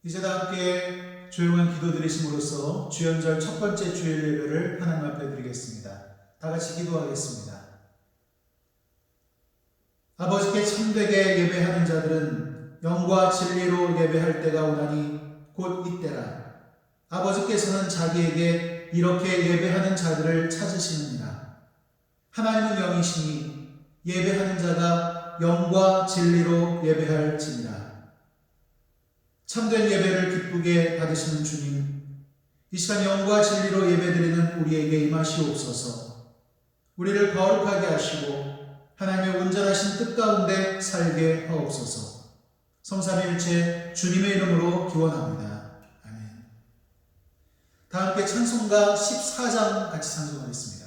이제 다 함께 조용한 기도 드리심으로써 주연절 첫 번째 주일 예배를 하나님 앞에 드리겠습니다. 다 같이 기도하겠습니다. 아버지께 참되게 예배하는 자들은 영과 진리로 예배할 때가 오나니 곧 이때라. 아버지께서는 자기에게 이렇게 예배하는 자들을 찾으시느니라. 하나님은 영이시니 예배하는 자가 영과 진리로 예배할지니라. 참된 예배를 기쁘게 받으시는 주님, 이 시간 영과 진리로 예배드리는 우리에게 임하시옵소서. 우리를 거룩하게 하시고 하나님의 온전하신 뜻 가운데 살게 하옵소서. 성삼위일체 주님의 이름으로 기원합니다. 아멘. 다 함께 찬송가 14장 같이 찬송하겠습니다.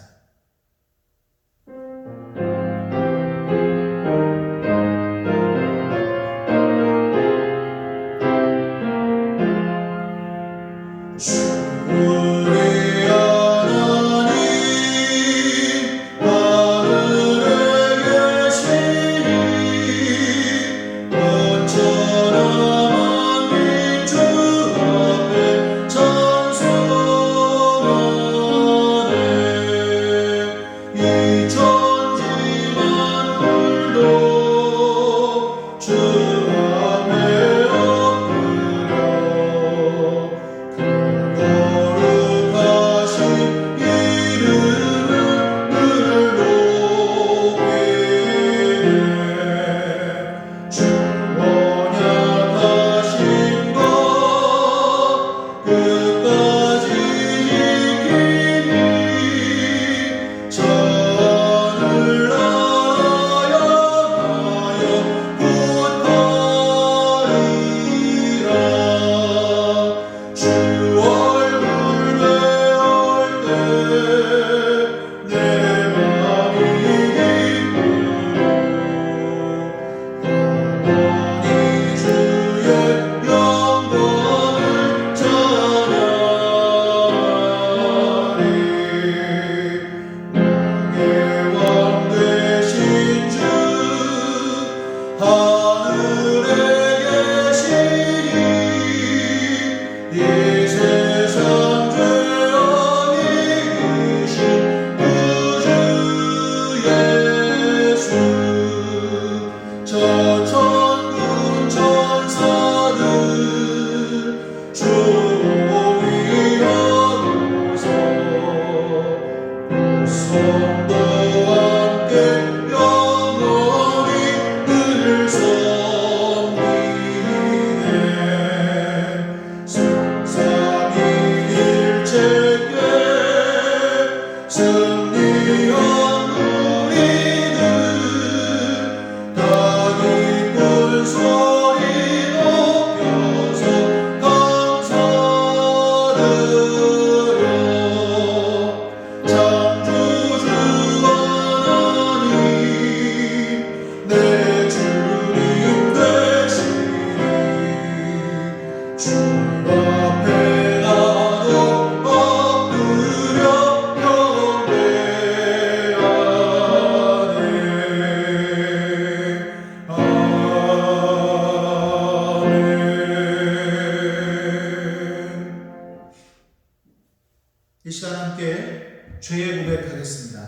이 시간 함께 죄의 고백하겠습니다.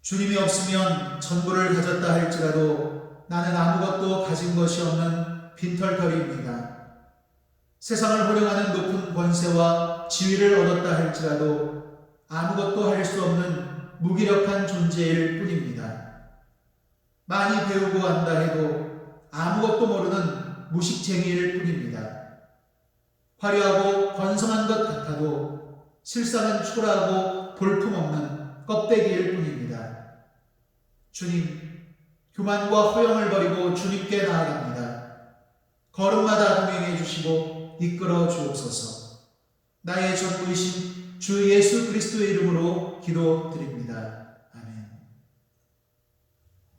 주님이 없으면 전부를 가졌다 할지라도 나는 아무것도 가진 것이 없는 빈털터리입니다. 세상을 호령하는 높은 권세와 지위를 얻었다 할지라도 아무것도 할 수 없는 무기력한 존재일 뿐입니다. 많이 배우고 안다 해도 아무것도 모르는 무식쟁이일 뿐입니다. 화려하고 번성한 것 같아도 실상은 초라하고 볼품없는 껍데기일 뿐입니다. 주님, 교만과 허영을 버리고 주님께 나아갑니다. 걸음마다 동행해 주시고 이끌어 주옵소서. 나의 전부이신 주 예수 그리스도의 이름으로 기도드립니다. 아멘.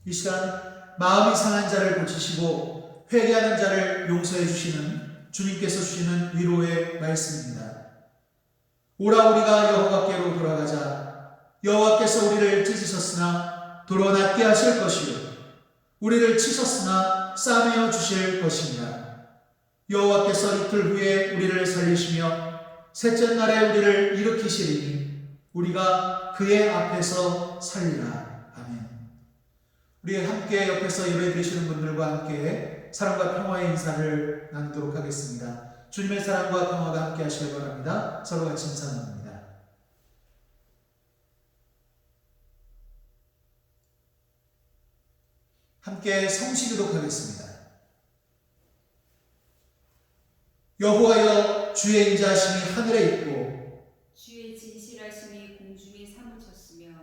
이 시간 마음이 상한 자를 고치시고 회개하는 자를 용서해 주시는 주님께서 주시는 위로의 말씀입니다. 오라 우리가 여호와께로 돌아가자. 여호와께서 우리를 찢으셨으나 도로 낫게 하실 것이요 우리를 치셨으나 싸매어 주실 것이니라. 여호와께서 이틀 후에 우리를 살리시며 셋째 날에 우리를 일으키시리니 우리가 그의 앞에서 살리라. 아멘. 우리 함께 옆에서 예배드리시는 분들과 함께 사랑과 평화의 인사를 나누도록 하겠습니다. 주님의 사랑과 평화가 함께 하시길 바랍니다. 서로 같이 인사 나눕니다. 함께 성시기도 하겠습니다. 여호와여, 주의 인자하심이 하늘에 있고 주의 진실하심이 공중에 사무쳤으며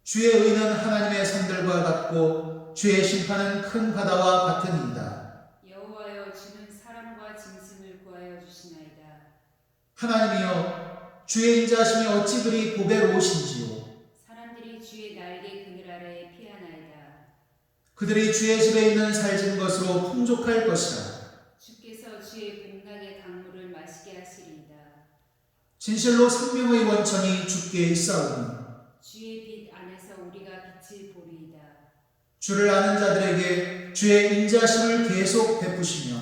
주의 의는 하나님의 산들과 같고 주의 심판은 큰 바다와 같으니이다. 여호와여, 주는 사람과 짐승을 구하여 주시나이다. 하나님이여, 주의 인자하심이 어찌 그리 보배로우신지요. 사람들이 주의 날개 그늘 아래에 피하나이다. 그들이 주의 집에 있는 살진 것으로 풍족할 것이라. 주께서 주의 복락의 강물을 마시게 하시리이다. 진실로 생명의 원천이 주께 있사오니 주의 빛 안에서 우리가 빛을 보리이다. 주를 아는 자들에게 주의 인자하심을 계속 베푸시며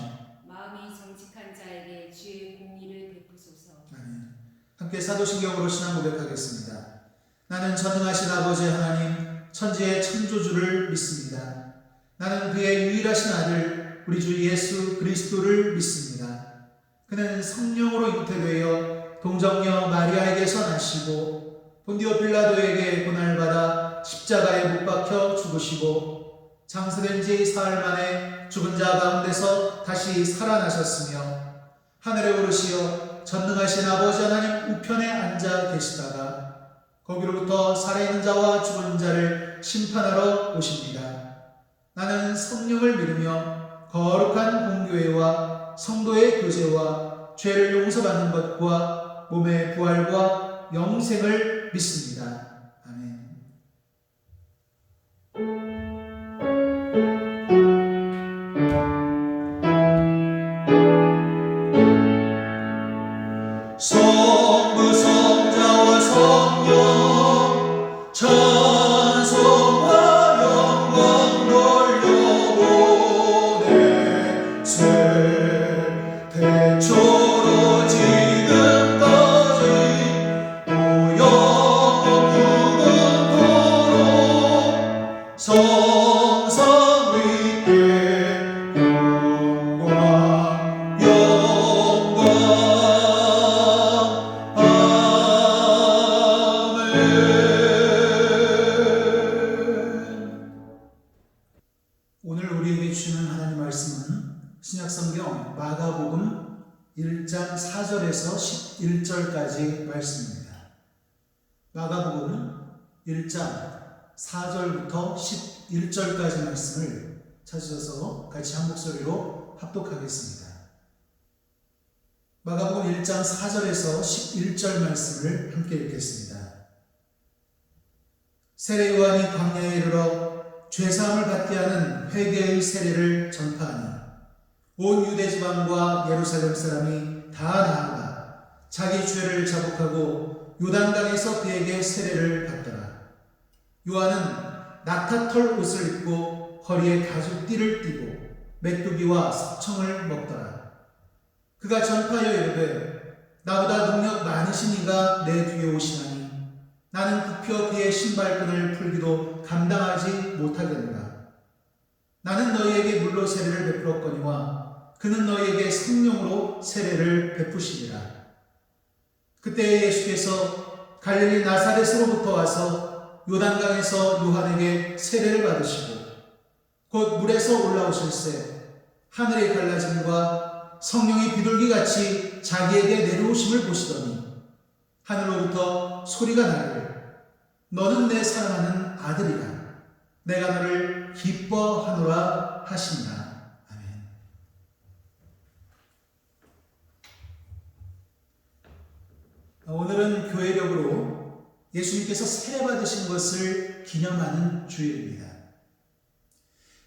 마음이 정직한 자에게 주의 공의를 베푸소서. 아멘. 함께 사도신경으로 신앙 고백하겠습니다. 나는 전능하신 아버지 하나님 천지의 창조주를 믿습니다. 나는 그의 유일하신 아들 우리 주 예수 그리스도를 믿습니다. 그는 성령으로 잉태되어 동정녀 마리아에게서 나시고 본디오 빌라도에게 고난받아 십자가에 못 박혀 죽으시고 장사된 지 사흘 만에 죽은 자 가운데서 다시 살아나셨으며 하늘에 오르시어 전능하신 아버지 하나님 우편에 앉아 계시다가 거기로부터 살아있는 자와 죽은 자를 심판하러 오십니다. 나는 성령을 믿으며 거룩한 공교회와 성도의 교제와 죄를 용서받는 것과 몸의 부활과 영생을 믿습니다. 아멘. 성부 성자와 성령 찬송과 영광 돌려보내 태초로 지금까지 또 영원 영원토록 성삼 위께 영광 영광 오늘 우리에게 주시는 하나님 말씀은 신약성경 마가복음 1장 4절에서 11절까지 말씀입니다. 마가복음 1장 4절부터 11절까지 말씀을 찾으셔서 같이 한 목소리로 합독하겠습니다. 마가복음 1장 4절에서 11절 말씀을 함께 읽겠습니다. 세례 요한이 광야에 이르러 죄사함을 받게 하는 회개의 세례를 전파하니 온 유대 지방과 예루살렘 사람이 다 나아가 자기 죄를 자복하고 요단강에서 그에게 세례를 받더라. 요한은 낙타털 옷을 입고 허리에 가죽띠를 띠고 메뚜기와 석청을 먹더라. 그가 전파하여 이르되 나보다 능력 많으신 이가 내 뒤에 오시나니 나는 굽혀 그의 신발끈을 풀기도 감당하지 못하겠노라. 나는 너희에게 물로 세례를 베풀었거니와 그는 너희에게 성령으로 세례를 베푸시리라. 그때 예수께서 갈릴리 나사렛으로부터 와서 요단강에서 요한에게 세례를 받으시고 곧 물에서 올라오실새 하늘이 갈라짐과 성령이 비둘기같이 자기에게 내려오심을 보시더니 하늘로부터 소리가 나기를 너는 내 사랑하는 아들이라 내가 너를 기뻐하노라 하시니라. 아멘. 오늘은 교회력으로 예수님께서 세례 받으신 것을 기념하는 주일입니다.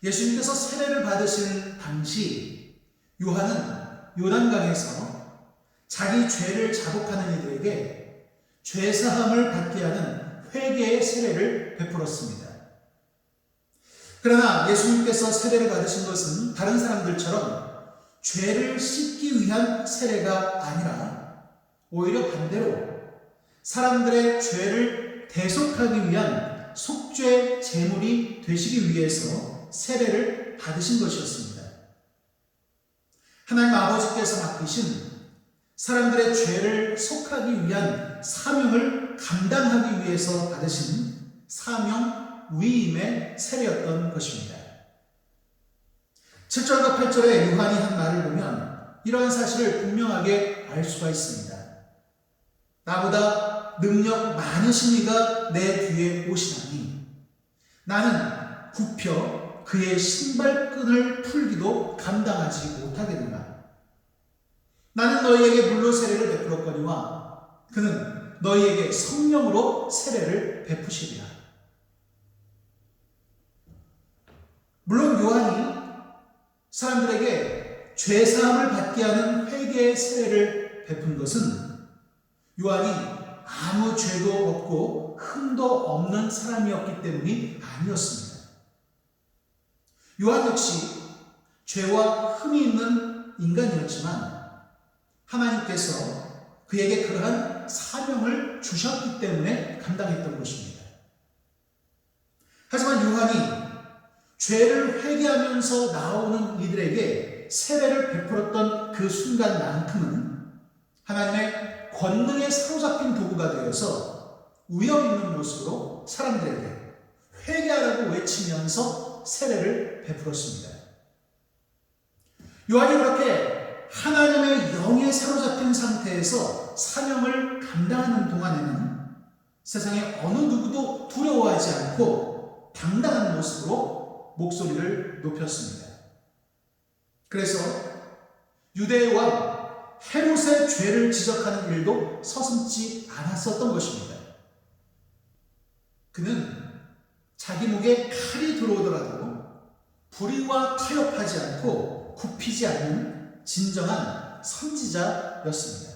예수님께서 세례를 받으신 당시 요한은 요단강에서 자기 죄를 자복하는 이들에게 죄사함을 받게 하는 회개의 세례를 베풀었습니다. 그러나 예수님께서 세례를 받으신 것은 다른 사람들처럼 죄를 씻기 위한 세례가 아니라 오히려 반대로 사람들의 죄를 대속하기 위한 속죄 제물이 되시기 위해서 세례를 받으신 것이었습니다. 하나님 아버지께서 맡기신 사람들의 죄를 속하기 위한 사명을 감당하기 위해서 받으신 사명 위임의 세례였던 것입니다. 7절과 8절에 요한이 한 말을 보면 이러한 사실을 분명하게 알 수가 있습니다. 나보다 능력 많으신 이가 내 뒤에 오시나니 나는 굽혀 그의 신발끈을 풀기도 감당하지 못하겠노라. 나는 너희에게 물로 세례를 베풀었거니와 그는 너희에게 성령으로 세례를 베푸시리라. 물론 요한이 사람들에게 죄사함을 받게 하는 회개의 세례를 베푼 것은 요한이 아무 죄도 없고 흠도 없는 사람이었기 때문이 아니었습니다. 요한 역시 죄와 흠이 있는 인간이었지만 하나님께서 그에게 그러한 사명을 주셨기 때문에 감당했던 것입니다. 하지만 요한이 죄를 회개하면서 나오는 이들에게 세례를 베풀었던 그 순간만큼은 하나님의 권능에 사로잡힌 도구가 되어서 위험 있는 모습으로 사람들에게 회개하라고 외치면서 세례를 베풀었습니다. 요한이 그렇게 하나님의 영에 사로잡힌 상태에서 사명을 감당하는 동안에는 세상에 어느 누구도 두려워하지 않고 당당한 모습으로 목소리를 높였습니다. 그래서 유대의 왕 헤롯의 죄를 지적하는 일도 서슴지 않았었던 것입니다. 그는 자기 목에 칼이 들어오더라도 불의와 타협하지 않고 굽히지 않는 진정한 선지자였습니다.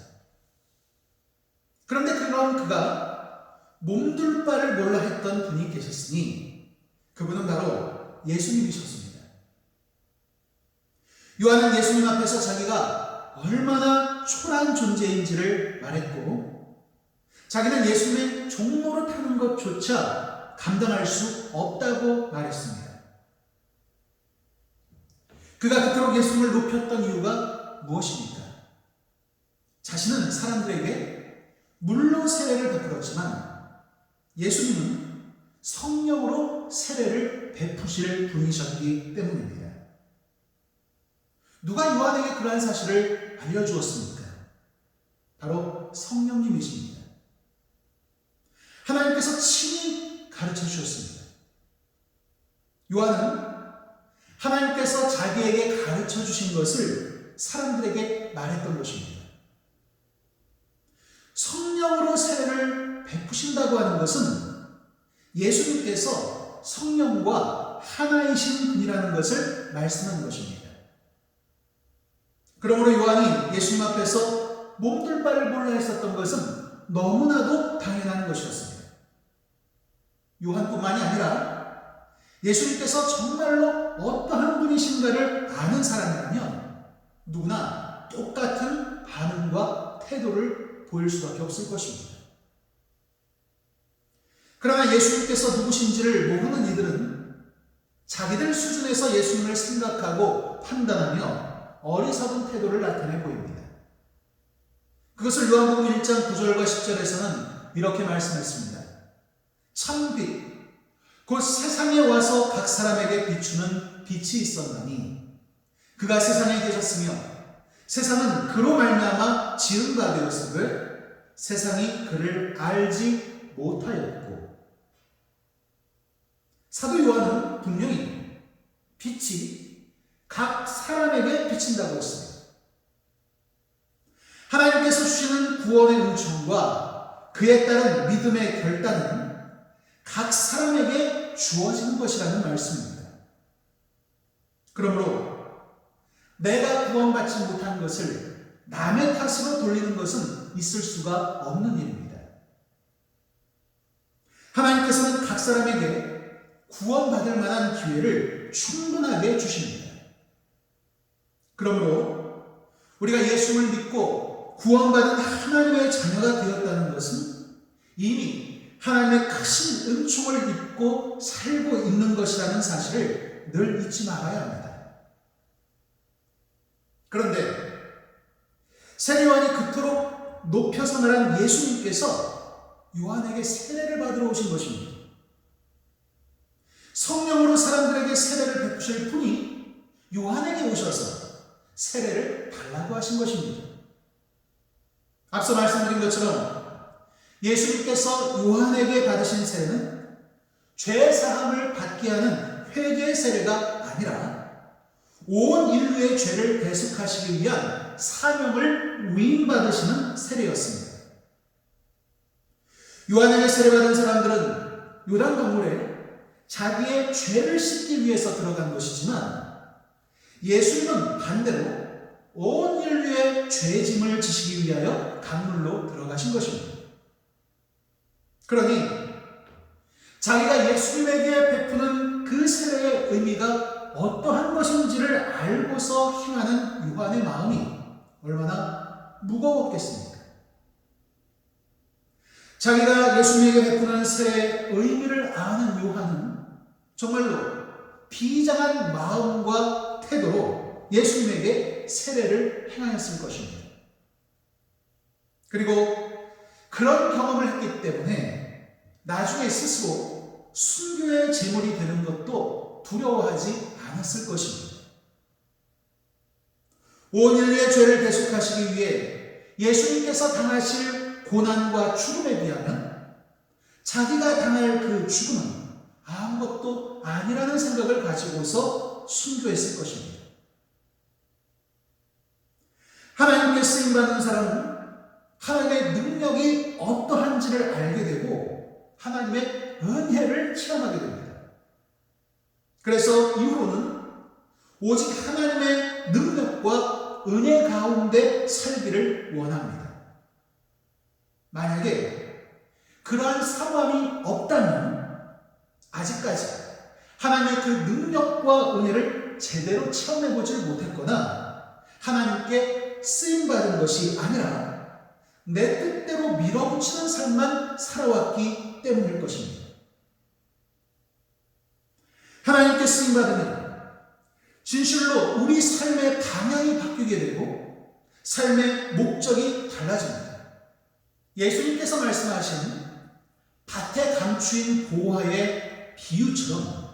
그런데 그런 그가 몸둘 바를 몰라 했던 분이 계셨으니 그분은 바로 예수님이셨습니다. 요한은 예수님 앞에서 자기가 얼마나 초라한 존재인지를 말했고 자기는 예수님의 종로를 타는 것조차 감당할 수 없다고 말했습니다. 그가 그토록 예수님을 높였던 이유가 무엇입니까? 자신은 사람들에게 물로 세례를 베풀었지만 예수님은 성령으로 세례를 베푸실 분이셨기 때문입니다. 누가 요한에게 그러한 사실을 알려주었습니까? 바로 성령님이십니다. 하나님께서 친히 가르쳐 주셨습니다. 요한은 하나님께서 자기에게 가르쳐 주신 것을 사람들에게 말했던 것입니다. 성령으로 세례를 베푸신다고 하는 것은 예수님께서 성령과 하나이신 분이라는 것을 말씀하는 것입니다. 그러므로 요한이 예수님 앞에서 몸둘 바를 몰라 했었던 것은 너무나도 당연한 것이었습니다. 요한뿐만이 아니라 예수님께서 정말로 어떠한 분이신가를 아는 사람이라면 누구나 똑같은 반응과 태도를 보일 수밖에 없을 것입니다. 그러나 예수님께서 누구신지를 모르는 이들은 자기들 수준에서 예수님을 생각하고 판단하며 어리석은 태도를 나타내 보입니다. 그것을 요한복음 1장 9절과 10절에서는 이렇게 말씀했습니다. 참빛 곧 세상에 와서 각 사람에게 비추는 빛이 있었나니 그가 세상에 계셨으며 세상은 그로 말미암아 지은 바 되었으되 세상이 그를 알지 못하였고. 사도 요한은 분명히 빛이 각 사람에게 비친다고 했습니다. 하나님께서 주시는 구원의 은총과 그에 따른 믿음의 결단은 각 사람에게 주어지는 것이라는 말씀입니다. 그러므로 내가 구원받지 못한 것을 남의 탓으로 돌리는 것은 있을 수가 없는 일입니다. 하나님께서는 각 사람에게 구원받을 만한 기회를 충분하게 주십니다. 그러므로 우리가 예수를 믿고 구원받은 하나님의 자녀가 되었다는 것은 이미 하나님의 크신 은총을 입고 살고 있는 것이라는 사실을 늘 잊지 말아야 합니다. 그런데 세례요한이 그토록 높여 선언한 예수님께서 요한에게 세례를 받으러 오신 것입니다. 성령으로 사람들에게 세례를 베푸실 분이 요한에게 오셔서 세례를 달라고 하신 것입니다. 앞서 말씀드린 것처럼 예수님께서 요한에게 받으신 세례는 죄 사함을 받게 하는 회개의 세례가 아니라 온 인류의 죄를 대속하시기 위한 사명을 위임받으시는 세례였습니다. 요한에게 세례받은 사람들은 요단강물에 자기의 죄를 씻기 위해서 들어간 것이지만 예수님은 반대로 온 인류의 죄짐을 지시기 위하여 강물로 들어가신 것입니다. 그러니 자기가 예수님에게 베푸는 그 세례의 의미가 어떠한 것인지를 알고서 행하는 요한의 마음이 얼마나 무거웠겠습니까? 자기가 예수님에게 베푸는 세례의 의미를 아는 요한은 정말로 비장한 마음과 태도로 예수님에게 세례를 행하였을 것입니다. 그리고 그런 경험을 했기 때문에 나중에 스스로 순교의 제물이 되는 것도 두려워하지 않았을 것입니다. 온 인류의 죄를 대속하시기 위해 예수님께서 당하실 고난과 죽음에 비하면 자기가 당할 그 죽음은 아무것도 아니라는 생각을 가지고서 순교했을 것입니다. 하나님께 쓰임받는 사람은 하나님의 능력이 어떠한지를 알게 되고 하나님의 은혜를 체험하게 됩니다. 그래서 이후로는 오직 하나님의 능력과 은혜 가운데 살기를 원합니다. 만약에 그러한 사모함이 없다면 아직까지 하나님의 그 능력과 은혜를 제대로 체험해보지 못했거나 하나님께 쓰임받은 것이 아니라 내 뜻대로 밀어붙이는 삶만 살아왔기 때문일 것입니다. 하나님께 쓰임받으면 진실로 우리 삶의 방향이 바뀌게 되고 삶의 목적이 달라집니다. 예수님께서 말씀하신 밭에 감추인 보화의 비유처럼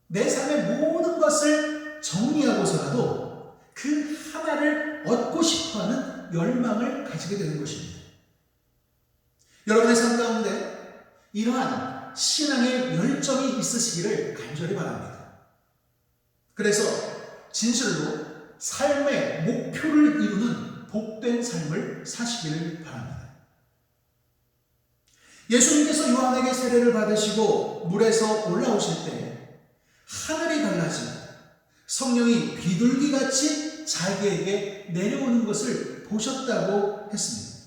내 삶의 모든 것을 정리하고서라도 그 하나를 얻고 싶어하는 열망을 가지게 되는 것입니다. 여러분의 삶 가운데 이러한 신앙의 열정이 있으시기를 간절히 바랍니다. 그래서 진실로 삶의 목표를 이루는 복된 삶을 사시기를 바랍니다. 예수님께서 요한에게 세례를 받으시고 물에서 올라오실 때 하늘이 달라지고 성령이 비둘기같이 자기에게 내려오는 것을 보셨다고 했습니다.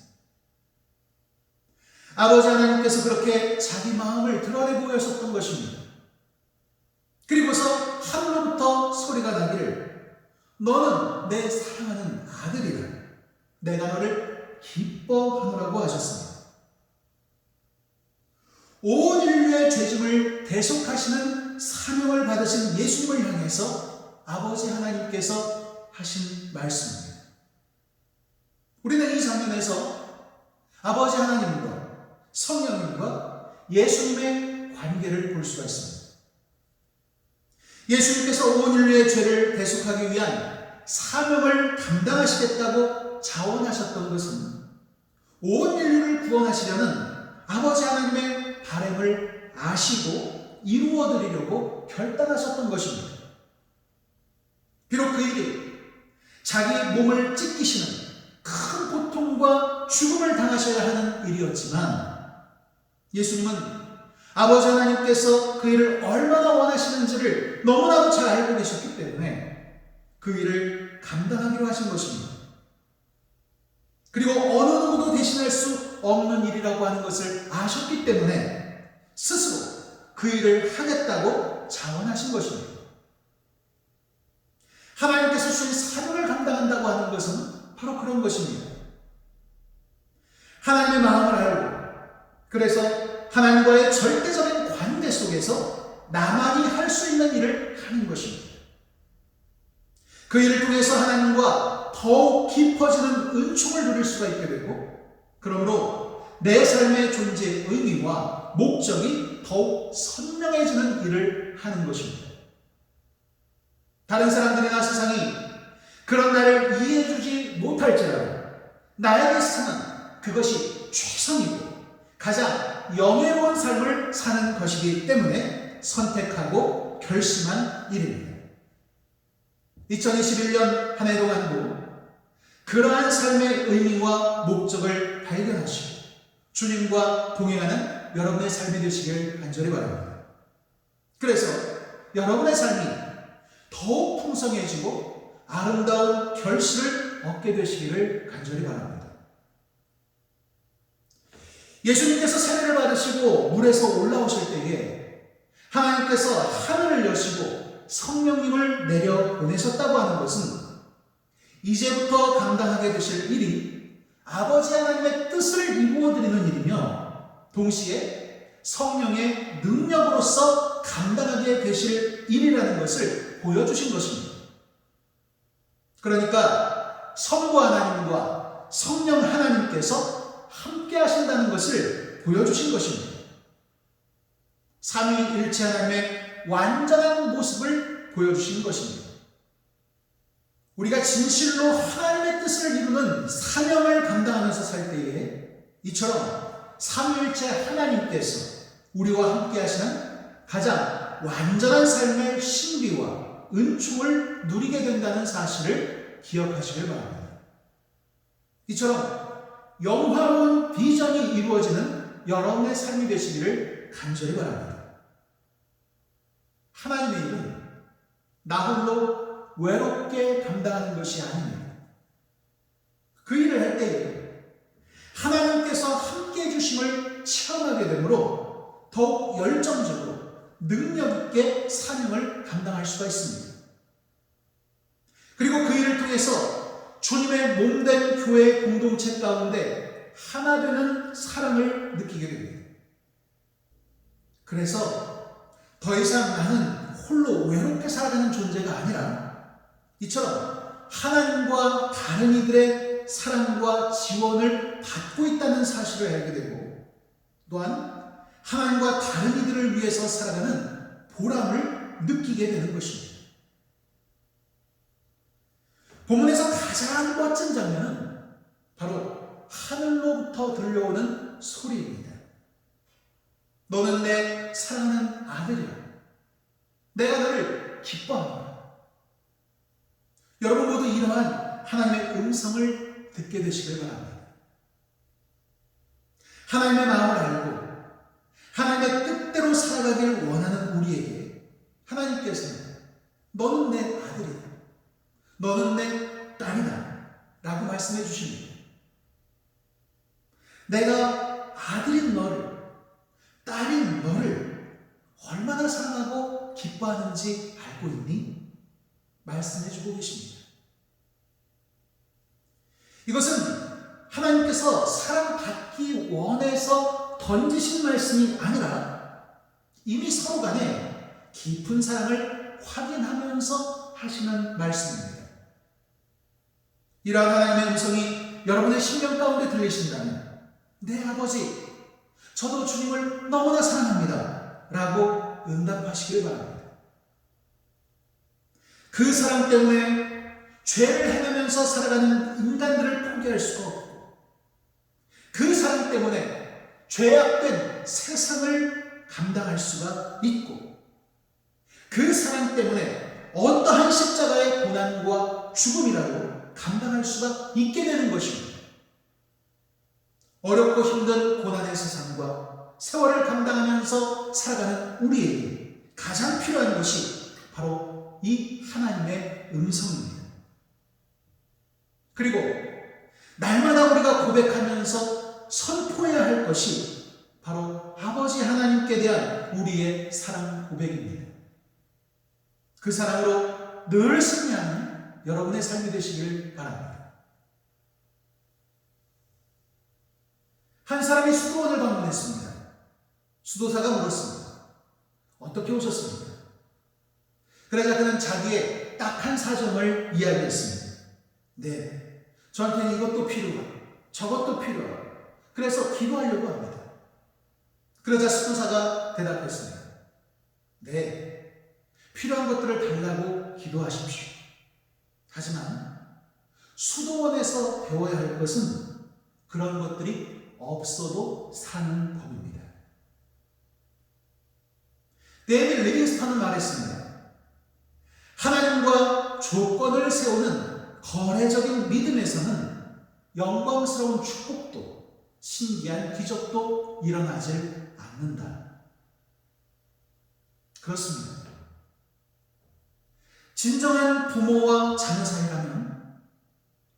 아버지 하나님께서 그렇게 자기 마음을 드러내 보였었던 것입니다. 그리고서 하늘로부터 소리가 나기를 너는 내 사랑하는 아들이라 내가 너를 기뻐하노라고 하셨습니다. 온 인류의 죄짐을 대속하시는 사명을 받으신 예수님을 향해서 아버지 하나님께서 하신 말씀입니다. 우리는 이 장면에서 아버지 하나님과 성령님과 예수님의 관계를 볼 수가 있습니다. 예수님께서 온 인류의 죄를 대속하기 위한 사명을 감당하시겠다고 자원하셨던 것은 온 인류를 구원하시려는 아버지 하나님의 바람을 아시고 이루어드리려고 결단하셨던 것입니다. 비록 그 일이 자기 몸을 찢기시는 큰 고통과 죽음을 당하셔야 하는 일이었지만 예수님은 아버지 하나님께서 그 일을 얼마나 원하시는지를 너무나도 잘 알고 계셨기 때문에 그 일을 감당하기로 하신 것입니다. 그리고 어느 누구도 대신할 수 없는 일이라고 하는 것을 아셨기 때문에 스스로 그 일을 하겠다고 자원하신 것입니다. 하나님께서 주신 사명을 감당한다고 하는 것은 바로 그런 것입니다. 하나님의 마음을 알고 그래서 하나님과의 절대적인 관계 속에서 나만이 할 수 있는 일을 하는 것입니다. 그 일을 통해서 하나님과 더욱 깊어지는 은총을 누릴 수가 있게 되고 그러므로 내 삶의 존재의 의미와 목적이 더욱 선명해지는 일을 하는 것입니다. 다른 사람들이나 세상이 그런 나를 이해해주지 못할지라도 나에게 있어서는 그것이 최선이고 가장 영예로운 삶을 사는 것이기 때문에 선택하고 결심한 일입니다. 2021년 한 해 동안도 그러한 삶의 의미와 목적을 발견하시고 주님과 동행하는 여러분의 삶이 되시길 간절히 바랍니다. 그래서 여러분의 삶이 더욱 풍성해지고 아름다운 결실을 얻게 되시기를 간절히 바랍니다. 예수님께서 세례를 받으시고 물에서 올라오실 때에 하나님께서 하늘을 여시고 성령님을 내려 보내셨다고 하는 것은 이제부터 감당하게 되실 일이 아버지 하나님의 뜻을 이루어드리는 일이며 동시에 성령의 능력으로서 감당하게 되실 일이라는 것을 보여주신 것입니다. 그러니까 성부 하나님과 성령 하나님께서 함께 하신다는 것을 보여주신 것입니다. 삼위일체 하나님의 완전한 모습을 보여주신 것입니다. 우리가 진실로 하나님의 뜻을 이루는 사명을 감당하면서 살 때에 이처럼 삼위일체 하나님께서 우리와 함께 하시는 가장 완전한 삶의 신비와 은총을 누리게 된다는 사실을 기억하시길 바랍니다. 이처럼 영화로운 비전이 이루어지는 여러분의 삶이 되시기를 간절히 바랍니다. 하나님의 일은 나 홀로 외롭게 감당하는 것이 아닙니다. 그 일을 할 때에 하나님께서 함께 해주심을 체험하게 되므로 더욱 열정적으로 능력 있게 사명을 감당할 수가 있습니다. 그리고 그 일을 통해서 주님의 몸된 교회 공동체 가운데 하나 되는 사랑을 느끼게 됩니다. 그래서 더 이상 나는 홀로 외롭게 살아가는 존재가 아니라 이처럼 하나님과 다른 이들의 사랑과 지원을 받고 있다는 사실을 알게 되고 또한 하나님과 다른 이들을 위해서 살아가는 보람을 느끼게 되는 것입니다. 본문에서 가장 멋진 장면은 바로 하늘로부터 들려오는 소리입니다. 너는 내 사랑하는 아들이야. 내가 너를 기뻐한다. 여러분 모두 이러한 하나님의 음성을 듣게 되시길 바랍니다. 하나님의 마음을 알고 하나님의 뜻대로 살아가길 원하는 우리에게 하나님께서는 너는 내 아들이다. 너는 내 딸이다. 라고 말씀해 주십니다. 내가 아들인 너를, 딸인 너를 얼마나 사랑하고 기뻐하는지 알고 있니? 말씀해 주고 계십니다. 이것은 하나님께서 사랑받기 원해서 던지신 말씀이 아니라 이미 서로 간에 깊은 사랑을 확인하면서 하시는 말씀입니다. 이러한 하나님의 음성이 여러분의 심령 가운데 들리신다면 네 아버지, 저도 주님을 너무나 사랑합니다 라고 응답하시길 바랍니다. 그 사랑 때문에 죄를 행하면서 살아가는 인간들을 포기할 수가 없고 그 사랑 때문에 죄악된 세상을 감당할 수가 있고 그 사랑 때문에 어떠한 십자가의 고난과 죽음이라도 감당할 수가 있게 되는 것입니다. 어렵고 힘든 고난의 세상과 세월을 감당하면서 살아가는 우리에게 가장 필요한 것이 바로 이 하나님의 음성입니다. 그리고 날마다 우리가 고백하면서 선포해야 할 것이 바로 아버지 하나님께 대한 우리의 사랑 고백입니다. 그 사랑으로 늘 승리하는 여러분의 삶이 되시길 바랍니다. 사람이 수도원을 방문했습니다. 수도사가 물었습니다. 어떻게 오셨습니까? 그러자 그는 자기의 딱한 사정을 이야기했습니다. 네, 저한테는 이것도 필요하고 저것도 필요하고 그래서 기도하려고 합니다. 그러자 수도사가 대답했습니다. 네, 필요한 것들을 달라고 기도하십시오. 하지만 수도원에서 배워야 할 것은 그런 것들이 없어도 사는 법입니다. 데이비드 리빙스턴은 말했습니다. 하나님과 조건을 세우는 거래적인 믿음에서는 영광스러운 축복도 신기한 기적도 일어나질 않는다. 그렇습니다. 진정한 부모와 자녀 사이라면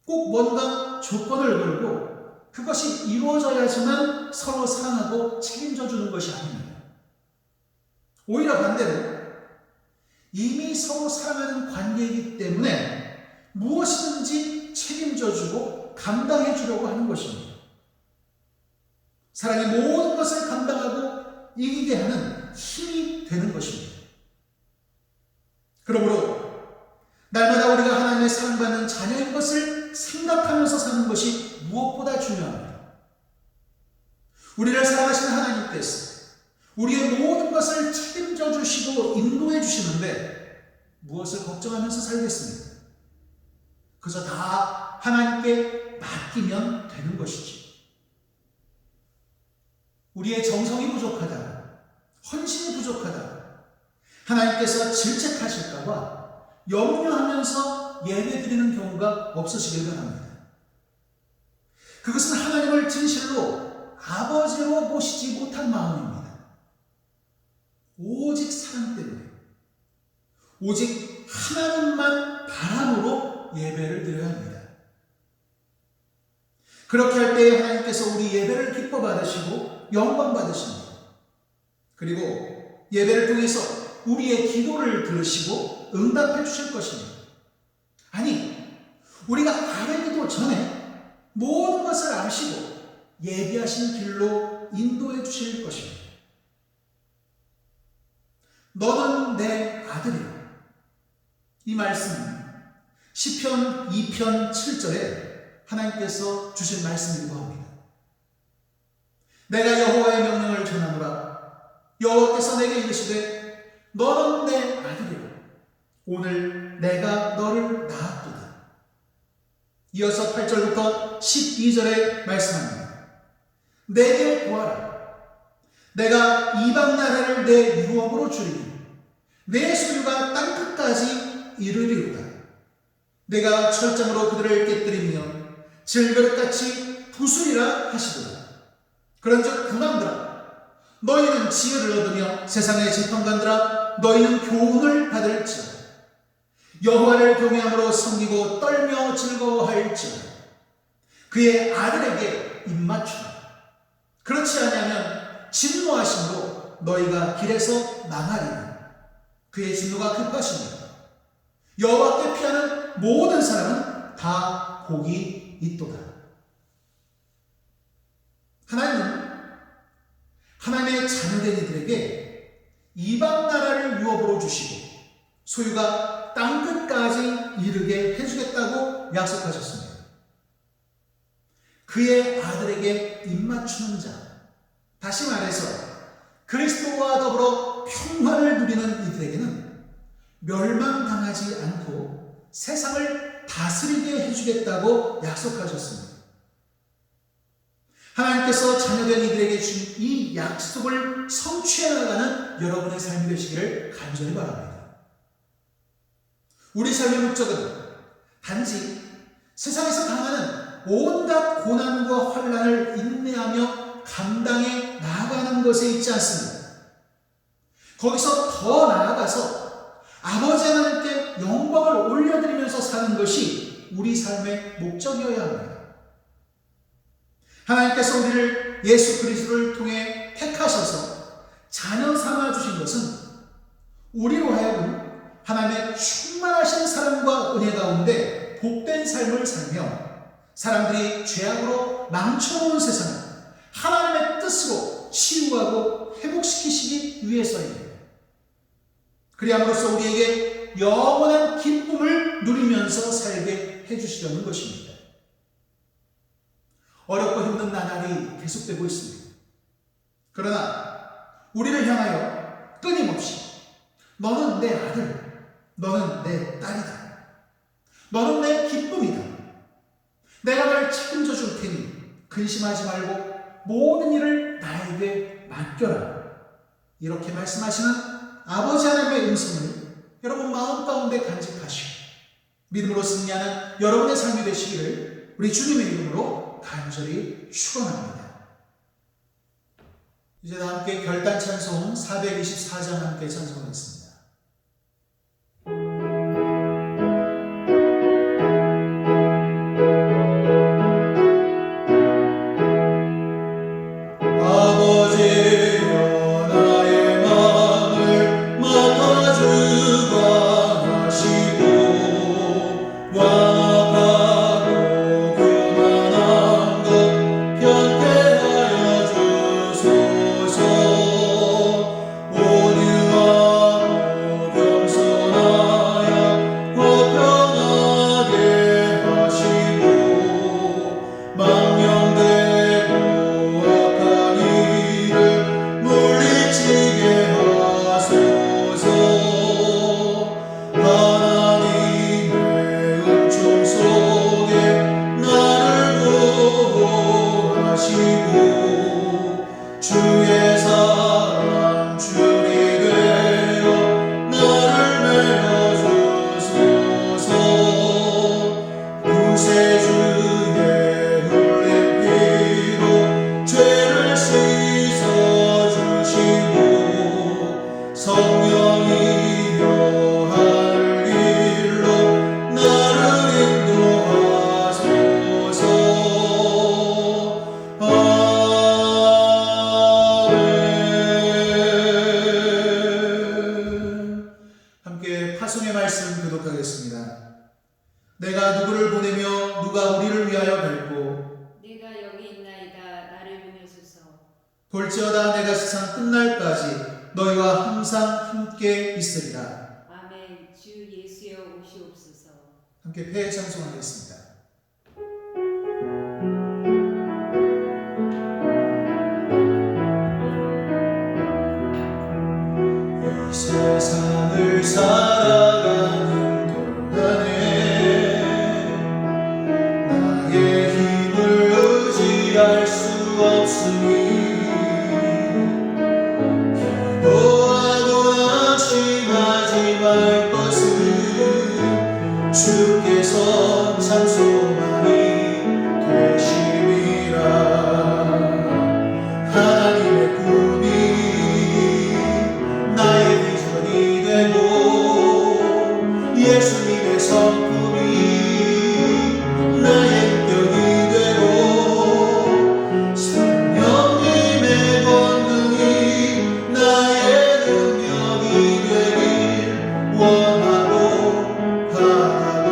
꼭 뭔가 조건을 걸고 그것이 이루어져야지만 서로 사랑하고 책임져 주는 것이 아닙니다. 오히려 반대로 이미 서로 사랑하는 관계이기 때문에 무엇이든지 책임져 주고 감당해 주려고 하는 것입니다. 사랑이 모든 것을 감당하고 이기게 하는 힘이 되는 것입니다. 그러므로 날마다 우리가 하나님의 사랑받는 자녀인 것을 생각하면서 사는 것이 무엇보다 중요합니다. 우리를 사랑하시는 하나님께서 우리의 모든 것을 책임져 주시고 인도해 주시는데 무엇을 걱정하면서 살겠습니까? 그저 다 하나님께 맡기면 되는 것이지. 우리의 정성이 부족하다, 헌신이 부족하다, 하나님께서 질책하실까 봐 염려하면서 예배드리는 경우가 없으시길 바랍니다. 그것은 하나님을 진실로 아버지로 모시지 못한 마음입니다. 오직 사랑 때문에, 오직 하나님만 바람으로 예배를 드려야 합니다. 그렇게 할 때에 하나님께서 우리 예배를 기뻐 받으시고 영광 받으십니다. 그리고 예배를 통해서 우리의 기도를 들으시고 응답해 주실 것입니다. 아니, 우리가 알기도 전에 모든 것을 아시고 예비하신 길로 인도해 주실 것입니다. 너는 내 아들이라. 이 말씀은 시편 2편 7절에 하나님께서 주신 말씀이기도 합니다. 내가 여호와의 명령을 전하노라. 여호와께서 내게 이르시되 너는 내 아들이라. 오늘 내가 너를 낳았도다. 이어서 8절부터 12절에 말씀합니다. 내게 구하라. 내가 이방 나라를 내 유업으로 주리니 내 소유가 땅끝까지 이르리로다. 내가 철장으로 그들을 깨뜨리며 질그릇같이 부수리라 하시도다. 그런즉 군왕들아, 너희는 지혜를 얻으며 세상의 재판관들아, 너희는 교훈을 받을지어다. 여호와를 경외함으로 섬기고 떨며 즐거워할지어다. 그의 아들에게 입맞추라. 그렇지 아니하면 진노하심으로 너희가 길에서 망하리니 그의 진노가 급하시니 여호와께 피하는 모든 사람은 다 복이 있도다. 하나님은 하나님의 자녀된 이들에게 이방 나라를 유업으로 주시고 소유가 땅끝까지 이르게 해주겠다고 약속하셨습니다. 그의 아들에게 입맞추는 자, 다시 말해서 그리스도와 더불어 평화를 누리는 이들에게는 멸망당하지 않고 세상을 다스리게 해주겠다고 약속하셨습니다. 하나님께서 자녀된 이들에게 준 이 약속을 성취해 나가는 여러분의 삶이 되시기를 간절히 바랍니다. 우리 삶의 목적은 단지 세상에서 당하는 온갖 고난과 환난을 인내하며 감당해 나아가는 것에 있지 않습니다. 거기서 더 나아가서 아버지 하나님께 영광을 올려드리면서 사는 것이 우리 삶의 목적이어야 합니다. 하나님께서 우리를 예수 그리스도를 통해 택하셔서 자녀 삼아 주신 것은 우리로 하여금 하나님의 충만하신 사랑과 은혜 가운데 복된 삶을 살며 사람들이 죄악으로 망쳐놓은 세상을 하나님의 뜻으로 치유하고 회복시키시기 위해서입니다. 그리함으로써 우리에게 영원한 기쁨을 누리면서 살게 해주시려는 것입니다. 어렵고 힘든 나날이 계속되고 있습니다. 그러나 우리를 향하여 끊임없이 너는 내 아들, 너는 내 딸이다. 너는 내 기쁨이다. 내가 널 책임져 줄 테니 근심하지 말고 모든 일을 나에게 맡겨라. 이렇게 말씀하시는 아버지 하나님의 음성을 여러분 마음 가운데 간직하시고 믿음으로 승리하는 여러분의 삶이 되시기를 우리 주님의 이름으로 간절히 축원합니다. 이제 다 함께 결단 찬송 424장 함께 찬송하겠습니다. 내가 누구를 보내며 누가 우리를 위하여 갈고 내가 여기 있나이다. 나를 보내소서. 볼지어다 내가 세상 끝날까지 너희와 항상 함께 있으리라. 아멘. 주 예수여 오시옵소서. 함께 폐 찬송하겠습니다. 이 세상을 살아가는 동안에 나의 힘을 의지할 수 없으니 기도하고 안심하지 말 것은 주께서 참 소망이 되심이라. 하나님의 꿈이 나의 비전이 되고 예수님의 성품이 나의 인격이 되고 성령님의 권능이 나의 능력이 되길 원하고 바라고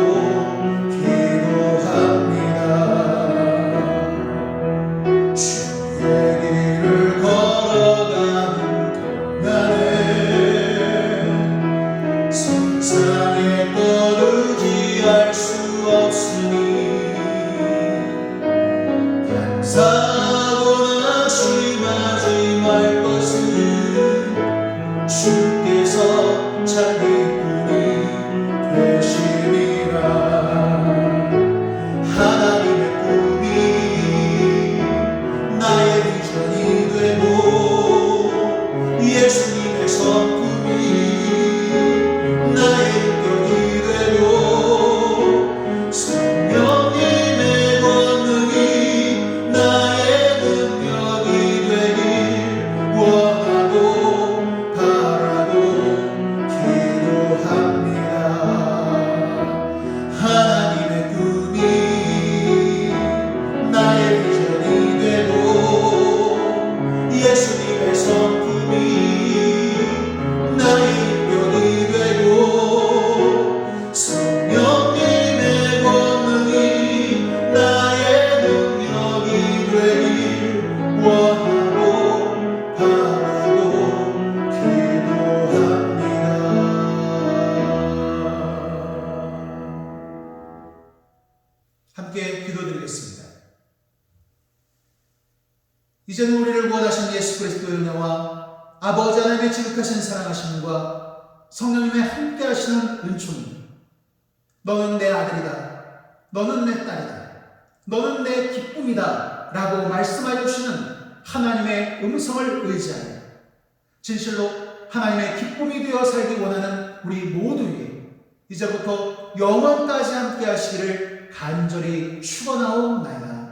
아버지 하나님의 지극하신 사랑하심과 성령님의 함께 하시는 은총이 너는 내 아들이다, 너는 내 딸이다, 너는 내 기쁨이다 라고 말씀하여 주시는 하나님의 음성을 의지하여 진실로 하나님의 기쁨이 되어 살기 원하는 우리 모두에게 이제부터 영원까지 함께 하시기를 간절히 축원하옵나이다.